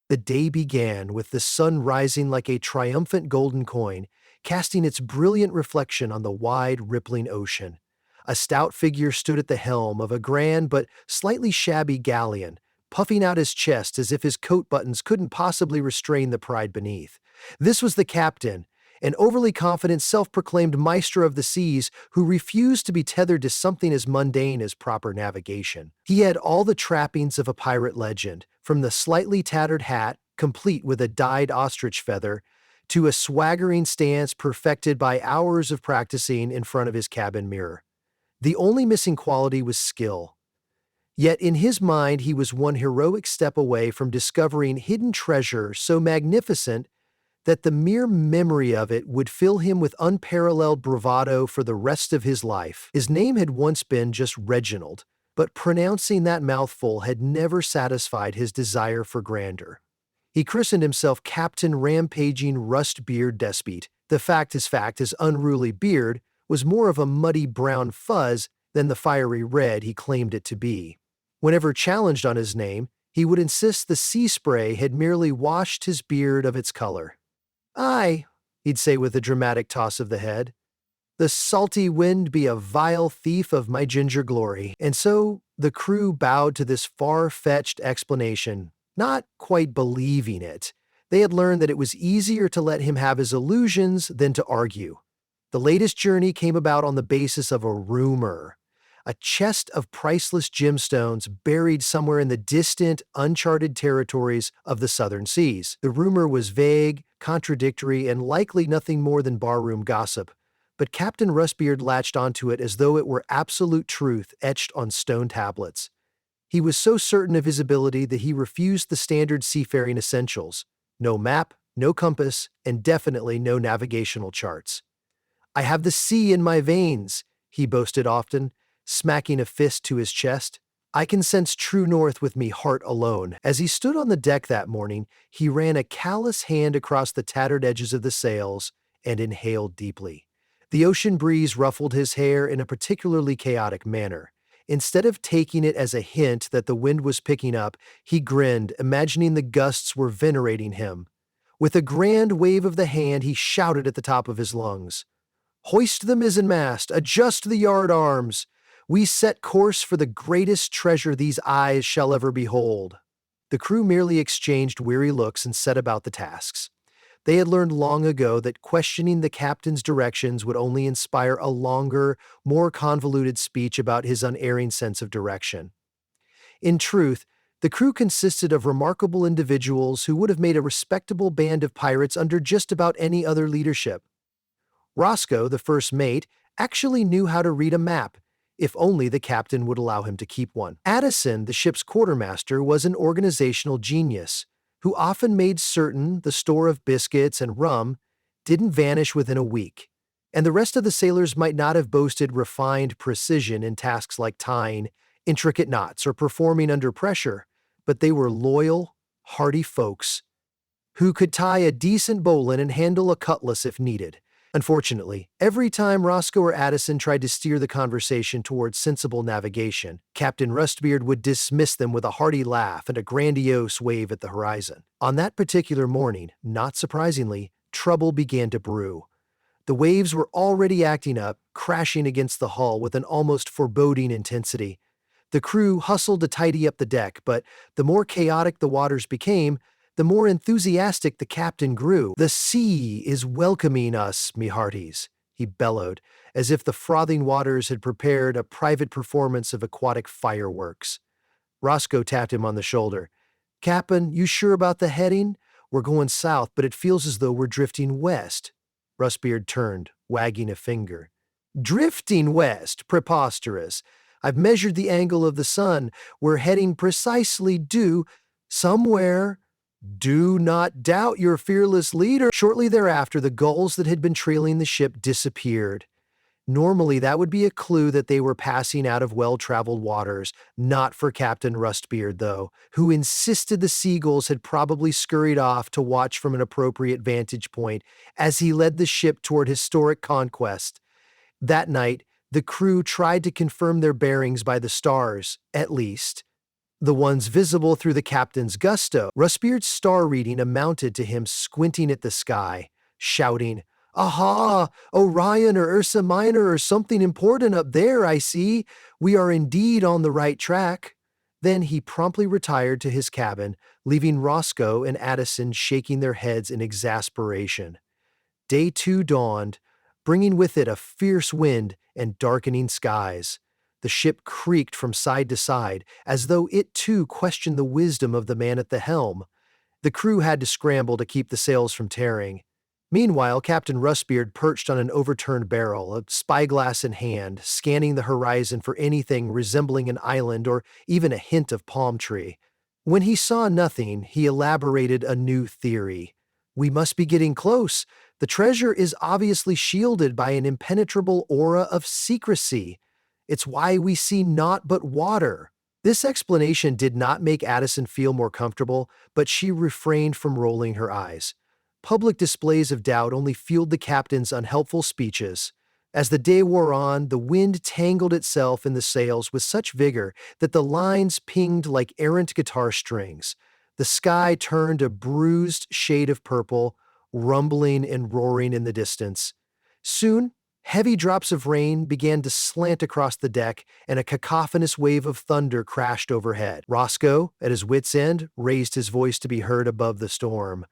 The day began with the sun rising like a triumphant golden coin, casting its brilliant reflection on the wide, rippling ocean. A stout figure stood at the helm of a grand but slightly shabby galleon, puffing out his chest as if his coat buttons couldn't possibly restrain the pride beneath. This was the captain, an overly confident, self-proclaimed maestro of the seas who refused to be tethered to something as mundane as proper navigation. He had all the trappings of a pirate legend, from the slightly tattered hat, complete with a dyed ostrich feather, to a swaggering stance perfected by hours of practicing in front of his cabin mirror. The only missing quality was skill. Yet in his mind he was one heroic step away from discovering hidden treasure so magnificent that the mere memory of it would fill him with unparalleled bravado for the rest of his life. His name had once been just Reginald, but pronouncing that mouthful had never satisfied his desire for grandeur. He christened himself Captain Rampaging Rustbeard Despot. The fact, his unruly beard was more of a muddy brown fuzz than the fiery red he claimed it to be. Whenever challenged on his name, he would insist the sea spray had merely washed his beard of its color. "Aye," he'd say with a dramatic toss of the head, "the salty wind be a vile thief of my ginger glory." And so the crew bowed to this far-fetched explanation, not quite believing it. They had learned that it was easier to let him have his illusions than to argue. The latest journey came about on the basis of a rumor. A chest of priceless gemstones buried somewhere in the distant, uncharted territories of the southern seas. The rumor was vague, contradictory, and likely nothing more than barroom gossip, but Captain Rustbeard latched onto it as though it were absolute truth etched on stone tablets. He was so certain of his ability that he refused the standard seafaring essentials: no map, no compass, and definitely no navigational charts. "I have the sea in my veins," he boasted often, smacking a fist to his chest. "I can sense true north with me heart alone." As he stood on the deck that morning, he ran a callous hand across the tattered edges of the sails and inhaled deeply. The ocean breeze ruffled his hair in a particularly chaotic manner. Instead of taking it as a hint that the wind was picking up, he grinned, imagining the gusts were venerating him. With a grand wave of the hand, he shouted at the top of his lungs, "Hoist the mizzenmast! Adjust the yard arms! We set course for the greatest treasure these eyes shall ever behold." The crew merely exchanged weary looks and set about the tasks. They had learned long ago that questioning the captain's directions would only inspire a longer, more convoluted speech about his unerring sense of direction. In truth, the crew consisted of remarkable individuals who would have made a respectable band of pirates under just about any other leadership. Roscoe, the first mate, actually knew how to read a map, if only the captain would allow him to keep one. Addison, the ship's quartermaster, was an organizational genius, who often made certain the store of biscuits and rum didn't vanish within a week. And the rest of the sailors might not have boasted refined precision in tasks like tying intricate knots or performing under pressure, but they were loyal, hardy folks who could tie a decent bowline and handle a cutlass if needed. Unfortunately, every time Roscoe or Addison tried to steer the conversation towards sensible navigation, Captain Rustbeard would dismiss them with a hearty laugh and a grandiose wave at the horizon. On that particular morning, not surprisingly, trouble began to brew. The waves were already acting up, crashing against the hull with an almost foreboding intensity. The crew hustled to tidy up the deck, but the more chaotic the waters became, the more enthusiastic the captain grew. "The sea is welcoming us, me hearties," he bellowed, as if the frothing waters had prepared a private performance of aquatic fireworks. Roscoe tapped him on the shoulder. "Cap'n, you sure about the heading? We're going south, but it feels as though we're drifting west." Rustbeard turned, wagging a finger. "Drifting west? Preposterous. I've measured the angle of the sun. We're heading precisely due somewhere. Do not doubt your fearless leader." Shortly thereafter, the gulls that had been trailing the ship disappeared. Normally, that would be a clue that they were passing out of well-traveled waters, not for Captain Rustbeard, though, who insisted the seagulls had probably scurried off to watch from an appropriate vantage point as he led the ship toward historic conquest. That night, the crew tried to confirm their bearings by the stars, at least. the ones visible through the captain's gusto. Russbeard's star reading amounted to him squinting at the sky, shouting, "Aha! Orion or Ursa Minor or something important up there, I see. We are indeed on the right track." Then he promptly retired to his cabin, leaving Roscoe and Addison shaking their heads in exasperation. Day 2 dawned, bringing with it a fierce wind and darkening skies. The ship creaked from side to side, as though it too questioned the wisdom of the man at the helm. The crew had to scramble to keep the sails from tearing. Meanwhile, Captain Russbeard perched on an overturned barrel, a spyglass in hand, scanning the horizon for anything resembling an island or even a hint of palm tree. When he saw nothing, he elaborated a new theory. "We must be getting close. The treasure is obviously shielded by an impenetrable aura of secrecy. It's why we see naught but water." This explanation did not make Addison feel more comfortable, but she refrained from rolling her eyes. Public displays of doubt only fueled the captain's unhelpful speeches. As the day wore on, the wind tangled itself in the sails with such vigor that the lines pinged like errant guitar strings. The sky turned a bruised shade of purple, rumbling and roaring in the distance. Soon, heavy drops of rain began to slant across the deck, and a cacophonous wave of thunder crashed overhead. Roscoe, at his wits' end, raised his voice to be heard above the storm.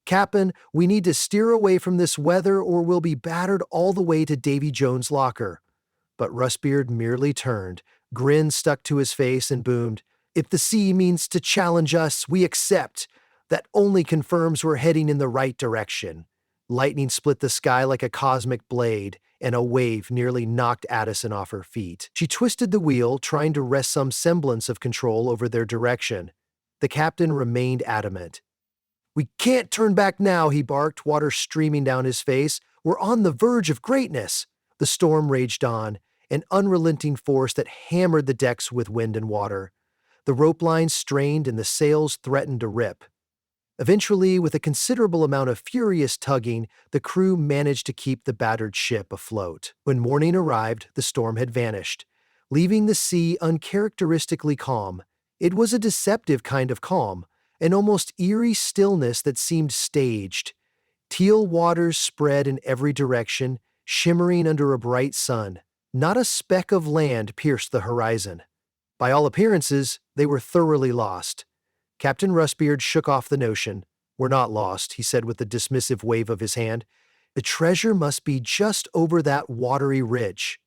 "Captain, we need to steer away from this weather or we'll be battered all the way to Davy Jones' locker." But Russbeard merely turned, grin stuck to his face, and boomed, "If the sea means to challenge us, we accept. That only confirms we're heading in the right direction." Lightning split the sky like a cosmic blade, and a wave nearly knocked Addison off her feet. She twisted the wheel, trying to wrest some semblance of control over their direction. The captain remained adamant. "We can't turn back now," he barked, water streaming down his face. "We're on the verge of greatness." The storm raged on, an unrelenting force that hammered the decks with wind and water. The rope lines strained and the sails threatened to rip. Eventually, with a considerable amount of furious tugging, the crew managed to keep the battered ship afloat. When morning arrived, the storm had vanished, leaving the sea uncharacteristically calm. It was a deceptive kind of calm, an almost eerie stillness that seemed staged. Teal waters spread in every direction, shimmering under a bright sun. Not a speck of land pierced the horizon. By all appearances, they were thoroughly lost. Captain Russbeard shook off the notion. "We're not lost," he said with a dismissive wave of his hand. "The treasure must be just over that watery ridge."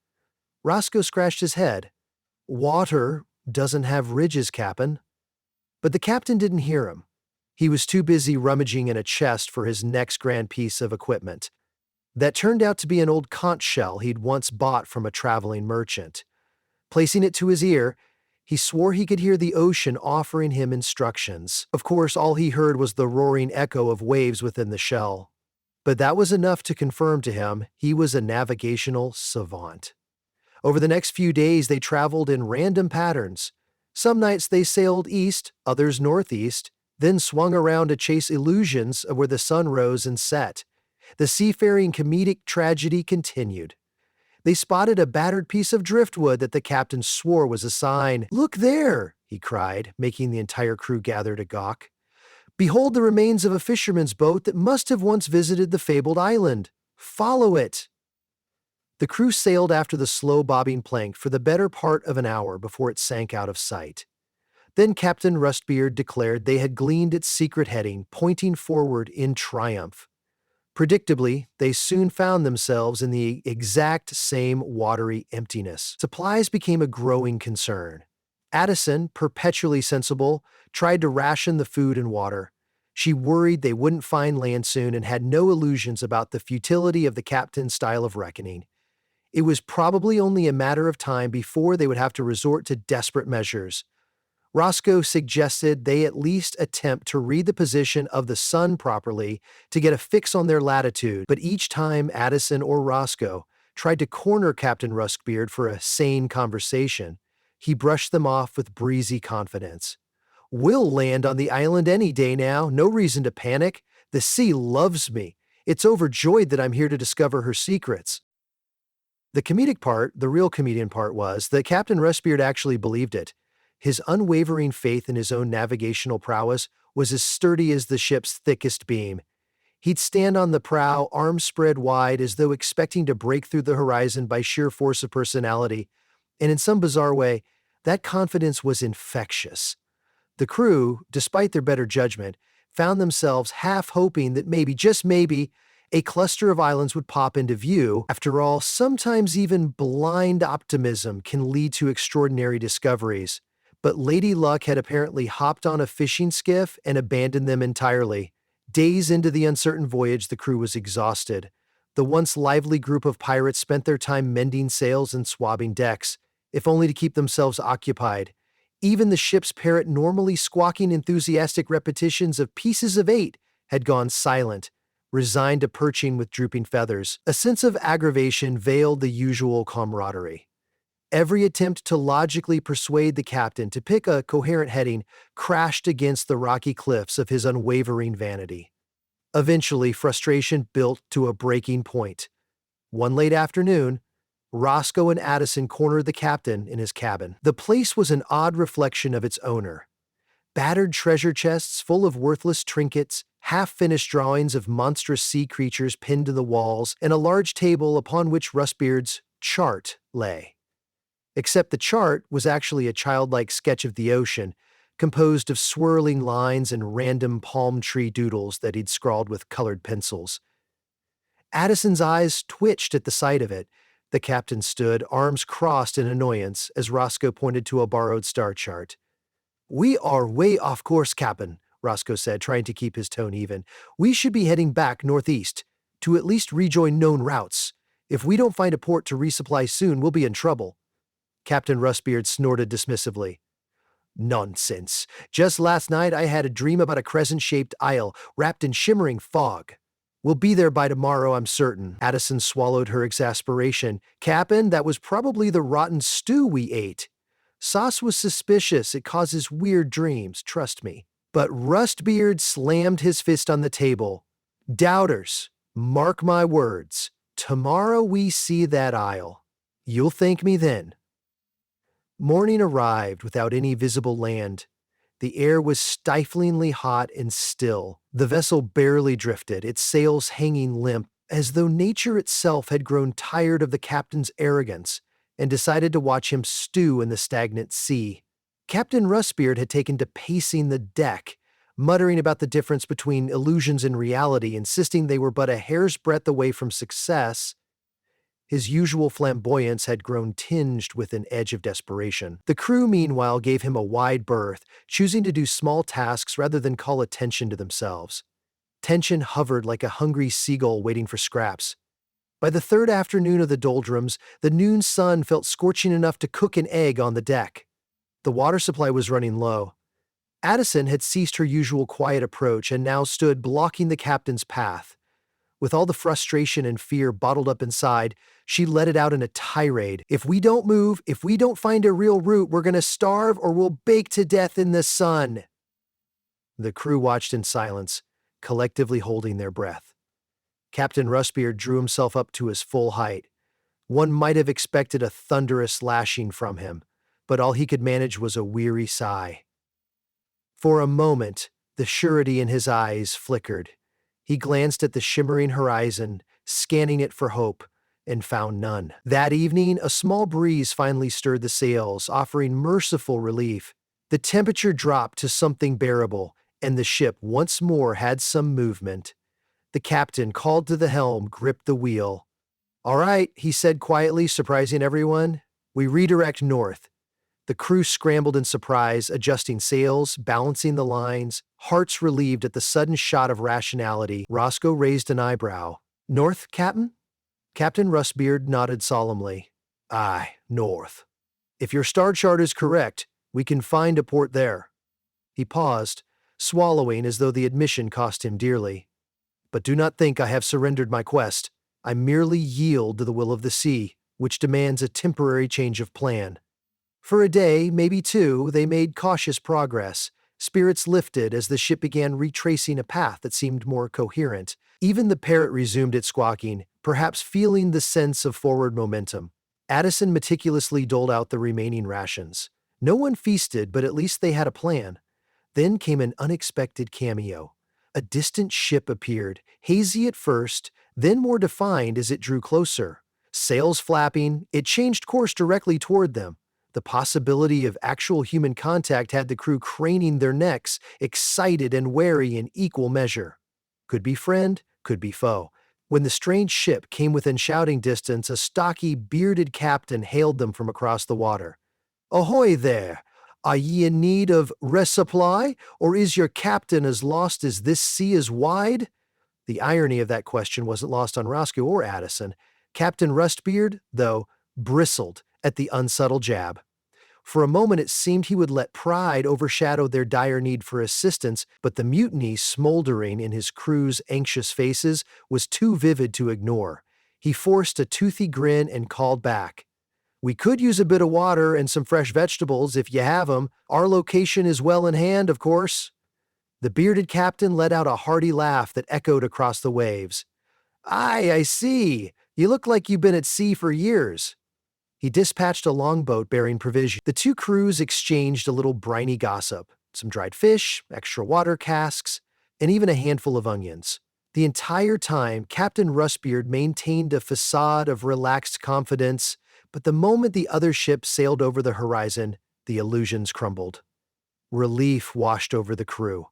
Roscoe scratched his head. "Water doesn't have ridges, Captain." But the captain didn't hear him. He was too busy rummaging in a chest for his next grand piece of equipment. That turned out to be an old conch shell he'd once bought from a traveling merchant. Placing it to his ear, he swore he could hear the ocean offering him instructions. Of course, all he heard was the roaring echo of waves within the shell. But that was enough to confirm to him he was a navigational savant. Over the next few days, they traveled in random patterns. Some nights they sailed east, others northeast, then swung around to chase illusions of where the sun rose and set. The seafaring comedic tragedy continued. They spotted a battered piece of driftwood that the captain swore was a sign. "Look there!" he cried, making the entire crew gather to gawk. "Behold the remains of a fisherman's boat that must have once visited the fabled island. Follow it!" The crew sailed after the slow bobbing plank for the better part of an hour before it sank out of sight. Then Captain Rustbeard declared they had gleaned its secret heading, pointing forward in triumph. Predictably, they soon found themselves in the exact same watery emptiness. Supplies became a growing concern. Addison, perpetually sensible, tried to ration the food and water. She worried they wouldn't find land soon and had no illusions about the futility of the captain's style of reckoning. It was probably only a matter of time before they would have to resort to desperate measures. Roscoe suggested they at least attempt to read the position of the sun properly to get a fix on their latitude, but each time Addison or Roscoe tried to corner Captain Ruskbeard for a sane conversation, he brushed them off with breezy confidence. "We'll land on the island any day now, no reason to panic. The sea loves me. It's overjoyed that I'm here to discover her secrets." The comedic part, the real comedian part was that Captain Ruskbeard actually believed it. His unwavering faith in his own navigational prowess was as sturdy as the ship's thickest beam. He'd stand on the prow, arms spread wide, as though expecting to break through the horizon by sheer force of personality, and in some bizarre way, that confidence was infectious. The crew, despite their better judgment, found themselves half hoping that maybe, just maybe, a cluster of islands would pop into view. After all, sometimes even blind optimism can lead to extraordinary discoveries. But Lady Luck had apparently hopped on a fishing skiff and abandoned them entirely. Days into the uncertain voyage, the crew was exhausted. The once lively group of pirates spent their time mending sails and swabbing decks, if only to keep themselves occupied. Even the ship's parrot, normally squawking enthusiastic repetitions of pieces of eight, had gone silent, resigned to perching with drooping feathers. A sense of aggravation veiled the usual camaraderie. Every attempt to logically persuade the captain to pick a coherent heading crashed against the rocky cliffs of his unwavering vanity. Eventually, frustration built to a breaking point. One late afternoon, Roscoe and Addison cornered the captain in his cabin. The place was an odd reflection of its owner. Battered treasure chests full of worthless trinkets, half-finished drawings of monstrous sea creatures pinned to the walls, and a large table upon which Rustbeard's chart lay. Except the chart was actually a childlike sketch of the ocean, composed of swirling lines and random palm tree doodles that he'd scrawled with colored pencils. Addison's eyes twitched at the sight of it. The captain stood, arms crossed in annoyance, as Roscoe pointed to a borrowed star chart. "We are way off course, Captain," Roscoe said, trying to keep his tone even. "We should be heading back northeast, to at least rejoin known routes. If we don't find a port to resupply soon, we'll be in trouble." Captain Rustbeard snorted dismissively. "Nonsense. Just last night I had a dream about a crescent-shaped isle wrapped in shimmering fog. We'll be there by tomorrow, I'm certain." Addison swallowed her exasperation. "Captain, that was probably the rotten stew we ate. Sauce was suspicious. It causes weird dreams, trust me." But Rustbeard slammed his fist on the table. "Doubters, mark my words. Tomorrow we see that isle. You'll thank me then." Morning arrived without any visible land. The air was stiflingly hot and still. The vessel barely drifted, its sails hanging limp, as though nature itself had grown tired of the captain's arrogance and decided to watch him stew in the stagnant sea. Captain Rustbeard had taken to pacing the deck, muttering about the difference between illusions and reality, insisting they were but a hair's breadth away from success. His usual flamboyance had grown tinged with an edge of desperation. The crew, meanwhile, gave him a wide berth, choosing to do small tasks rather than call attention to themselves. Tension hovered like a hungry seagull waiting for scraps. By the third afternoon of the doldrums, the noon sun felt scorching enough to cook an egg on the deck. The water supply was running low. Addison had ceased her usual quiet approach and now stood blocking the captain's path. With all the frustration and fear bottled up inside, she let it out in a tirade. "If we don't move, if we don't find a real route, we're gonna starve or we'll bake to death in the sun." The crew watched in silence, collectively holding their breath. Captain Rustbeard drew himself up to his full height. One might have expected a thunderous lashing from him, but all he could manage was a weary sigh. For a moment, the surety in his eyes flickered. He glanced at the shimmering horizon, scanning it for hope, and found none. That evening, a small breeze finally stirred the sails, offering merciful relief. The temperature dropped to something bearable, and the ship once more had some movement. The captain, called to the helm, gripped the wheel. "All right," he said quietly, surprising everyone. "We redirect north." The crew scrambled in surprise, adjusting sails, balancing the lines, hearts relieved at the sudden shot of rationality. Roscoe raised an eyebrow. "North, Captain?" Captain Rustbeard nodded solemnly. "Aye, north. If your star chart is correct, we can find a port there." He paused, swallowing as though the admission cost him dearly. "But do not think I have surrendered my quest. I merely yield to the will of the sea, which demands a temporary change of plan." For a day, maybe two, they made cautious progress. Spirits lifted as the ship began retracing a path that seemed more coherent. Even the parrot resumed its squawking, perhaps feeling the sense of forward momentum. Addison meticulously doled out the remaining rations. No one feasted, but at least they had a plan. Then came an unexpected cameo. A distant ship appeared, hazy at first, then more defined as it drew closer. Sails flapping, it changed course directly toward them. The possibility of actual human contact had the crew craning their necks, excited and wary in equal measure. Could be friend, could be foe. When the strange ship came within shouting distance, a stocky, bearded captain hailed them from across the water. "Ahoy there! Are ye in need of resupply, or is your captain as lost as this sea is wide?" The irony of that question wasn't lost on Roscoe or Addison. Captain Rustbeard, though, bristled at the unsubtle jab. For a moment it seemed he would let pride overshadow their dire need for assistance, but the mutiny smoldering in his crew's anxious faces was too vivid to ignore. He forced a toothy grin and called back. "We could use a bit of water and some fresh vegetables if you have 'em. Our location is well in hand, of course." The bearded captain let out a hearty laugh that echoed across the waves. "Aye, I see. You look like you've been at sea for years." He dispatched a longboat bearing provisions. The two crews exchanged a little briny gossip, some dried fish, extra water casks, and even a handful of onions. The entire time, Captain Rustbeard maintained a facade of relaxed confidence, but the moment the other ship sailed over the horizon, the illusions crumbled. Relief washed over the crew.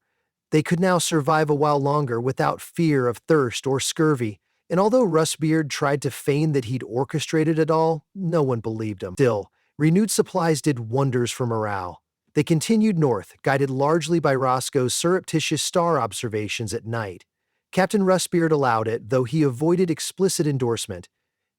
They could now survive a while longer without fear of thirst or scurvy, and although Rustbeard tried to feign that he'd orchestrated it all, no one believed him. Still, renewed supplies did wonders for morale. They continued north, guided largely by Roscoe's surreptitious star observations at night. Captain Rustbeard allowed it, though he avoided explicit endorsement.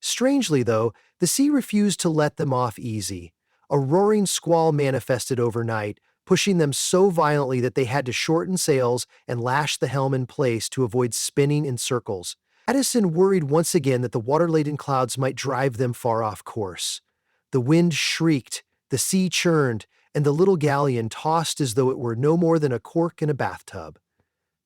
Strangely, though, the sea refused to let them off easy. A roaring squall manifested overnight, pushing them so violently that they had to shorten sails and lash the helm in place to avoid spinning in circles. Addison worried once again that the water-laden clouds might drive them far off course. The wind shrieked, the sea churned, and the little galleon tossed as though it were no more than a cork in a bathtub.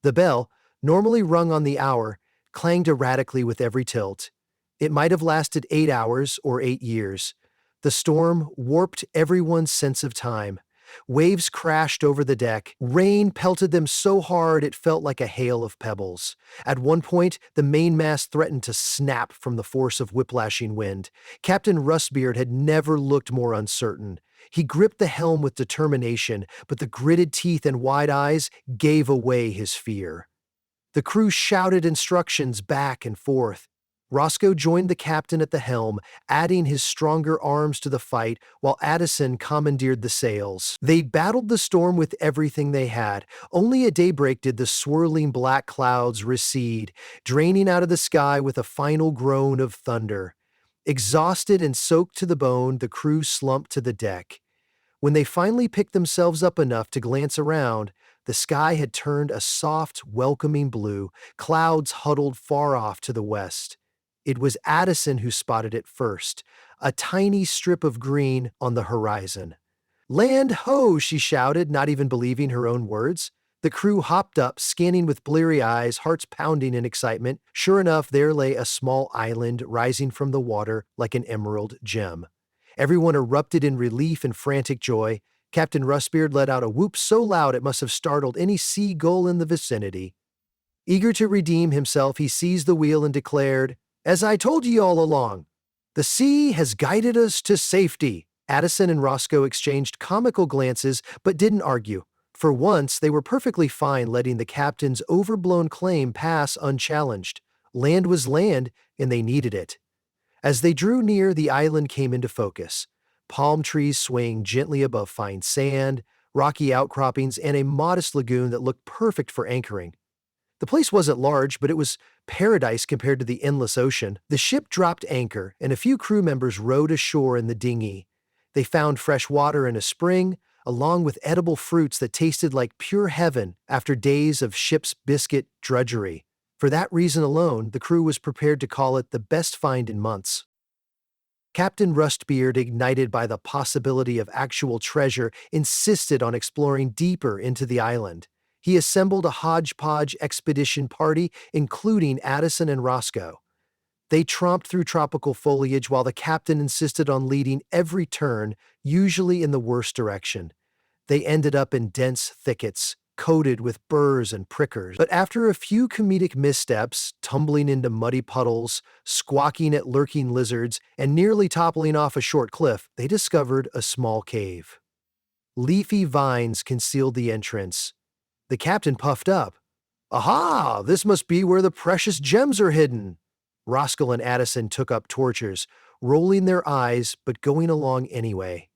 The bell, normally rung on the hour, clanged erratically with every tilt. It might have lasted 8 hours or 8 years. The storm warped everyone's sense of time. Waves crashed over the deck. Rain pelted them so hard it felt like a hail of pebbles. At one point, the mainmast threatened to snap from the force of whiplashing wind. Captain Rustbeard had never looked more uncertain. He gripped the helm with determination, but the gritted teeth and wide eyes gave away his fear. The crew shouted instructions back and forth. Roscoe joined the captain at the helm, adding his stronger arms to the fight, while Addison commandeered the sails. They battled the storm with everything they had. Only at daybreak did the swirling black clouds recede, draining out of the sky with a final groan of thunder. Exhausted and soaked to the bone, the crew slumped to the deck. When they finally picked themselves up enough to glance around, the sky had turned a soft, welcoming blue, clouds huddled far off to the west. It was Addison who spotted it first, a tiny strip of green on the horizon. "Land ho!" she shouted, not even believing her own words. The crew hopped up, scanning with bleary eyes, hearts pounding in excitement. Sure enough, there lay a small island rising from the water like an emerald gem. Everyone erupted in relief and frantic joy. Captain Rustbeard let out a whoop so loud it must have startled any seagull in the vicinity. Eager to redeem himself, he seized the wheel and declared, "As I told ye all along, the sea has guided us to safety." Addison and Roscoe exchanged comical glances but didn't argue. For once, they were perfectly fine letting the captain's overblown claim pass unchallenged. Land was land, and they needed it. As they drew near, the island came into focus. Palm trees swaying gently above fine sand, rocky outcroppings, and a modest lagoon that looked perfect for anchoring. The place wasn't large, but it was paradise compared to the endless ocean. The ship dropped anchor, and a few crew members rowed ashore in the dinghy. They found fresh water in a spring, along with edible fruits that tasted like pure heaven after days of ship's biscuit drudgery. For that reason alone, the crew was prepared to call it the best find in months. Captain Rustbeard, ignited by the possibility of actual treasure, insisted on exploring deeper into the island. He assembled a hodgepodge expedition party, including Addison and Roscoe. They tromped through tropical foliage while the captain insisted on leading every turn, usually in the worst direction. They ended up in dense thickets, coated with burrs and prickers. But after a few comedic missteps, tumbling into muddy puddles, squawking at lurking lizards, and nearly toppling off a short cliff, they discovered a small cave. Leafy vines concealed the entrance. The captain puffed up. "Aha! This must be where the precious gems are hidden." Roscoe and Addison took up torches, rolling their eyes but going along anyway.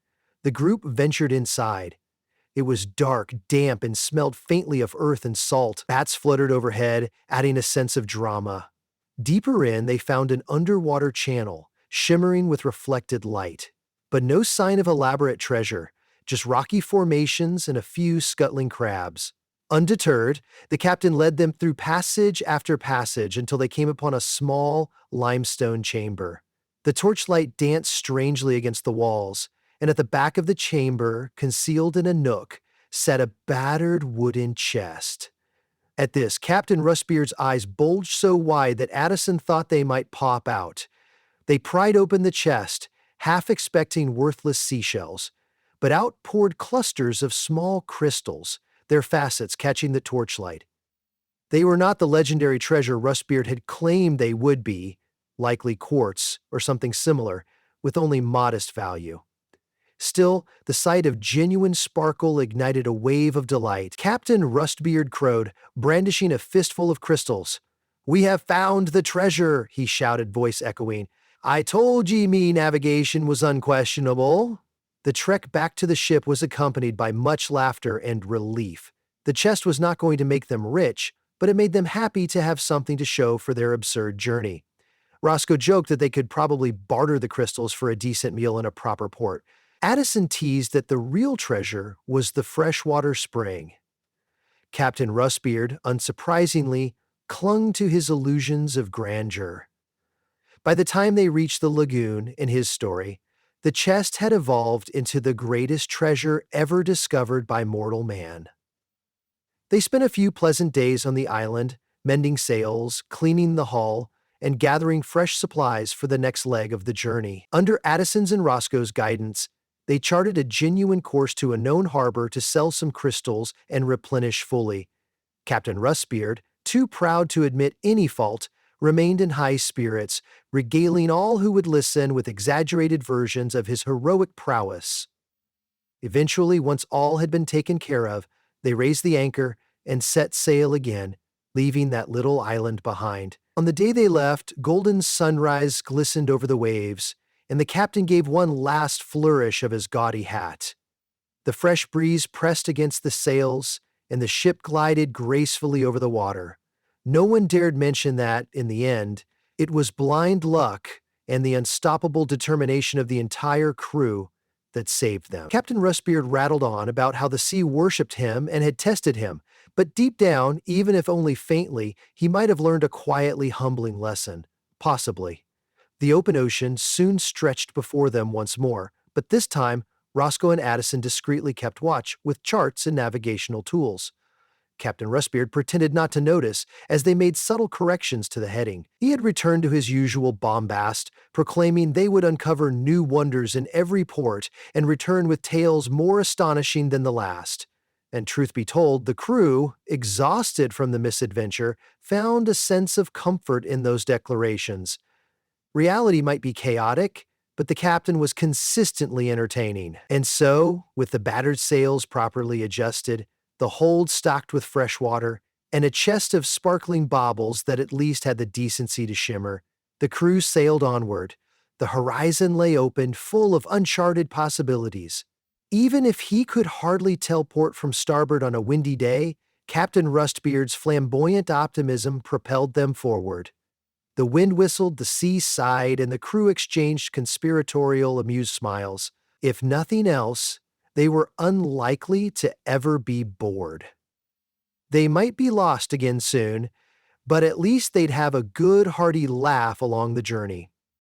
The group ventured inside. It was dark, damp, and smelled faintly of earth and salt. Bats fluttered overhead, adding a sense of drama. Deeper in, they found an underwater channel, shimmering with reflected light. But no sign of elaborate treasure, just rocky formations and a few scuttling crabs. Undeterred, the captain led them through passage after passage until they came upon a small limestone chamber. The torchlight danced strangely against the walls, and at the back of the chamber, concealed in a nook, sat a battered wooden chest. At this, Captain Rustbeard's eyes bulged so wide that Addison thought they might pop out. They pried open the chest, half expecting worthless seashells, but out poured clusters of small crystals, their facets catching the torchlight. They were not the legendary treasure Rustbeard had claimed they would be, likely quartz or something similar, with only modest value. Still, the sight of genuine sparkle ignited a wave of delight. Captain Rustbeard crowed, brandishing a fistful of crystals. "We have found the treasure," he shouted, voice echoing. "I told ye me navigation was unquestionable." The trek back to the ship was accompanied by much laughter and relief. The chest was not going to make them rich, but it made them happy to have something to show for their absurd journey. Roscoe joked that they could probably barter the crystals for a decent meal in a proper port. Addison teased that the real treasure was the freshwater spring. Captain Rustbeard, unsurprisingly, clung to his illusions of grandeur. By the time they reached the lagoon in his story, the chest had evolved into the greatest treasure ever discovered by mortal man. They spent a few pleasant days on the island, mending sails, cleaning the hull, and gathering fresh supplies for the next leg of the journey. Under Addison's and Roscoe's guidance, they charted a genuine course to a known harbor to sell some crystals and replenish fully. Captain Rustbeard, too proud to admit any fault, remained in high spirits, regaling all who would listen with exaggerated versions of his heroic prowess. Eventually, once all had been taken care of, they raised the anchor and set sail again, leaving that little island behind. On the day they left, golden sunrise glistened over the waves, and the captain gave one last flourish of his gaudy hat. The fresh breeze pressed against the sails, and the ship glided gracefully over the water. No one dared mention that, in the end, it was blind luck and the unstoppable determination of the entire crew that saved them. Captain Rustbeard rattled on about how the sea worshipped him and had tested him, but deep down, even if only faintly, he might have learned a quietly humbling lesson. Possibly. The open ocean soon stretched before them once more, but this time, Roscoe and Addison discreetly kept watch with charts and navigational tools. Captain Rustbeard pretended not to notice as they made subtle corrections to the heading. He had returned to his usual bombast, proclaiming they would uncover new wonders in every port and return with tales more astonishing than the last. And truth be told, the crew, exhausted from the misadventure, found a sense of comfort in those declarations. Reality might be chaotic, but the captain was consistently entertaining. And so, with the battered sails properly adjusted, the hold stocked with fresh water, and a chest of sparkling baubles that at least had the decency to shimmer, the crew sailed onward. The horizon lay open, full of uncharted possibilities. Even if he could hardly tell port from starboard on a windy day, Captain Rustbeard's flamboyant optimism propelled them forward. The wind whistled, the sea sighed, and the crew exchanged conspiratorial, amused smiles. If nothing else, they were unlikely to ever be bored. They might be lost again soon, but at least they'd have a good, hearty laugh along the journey.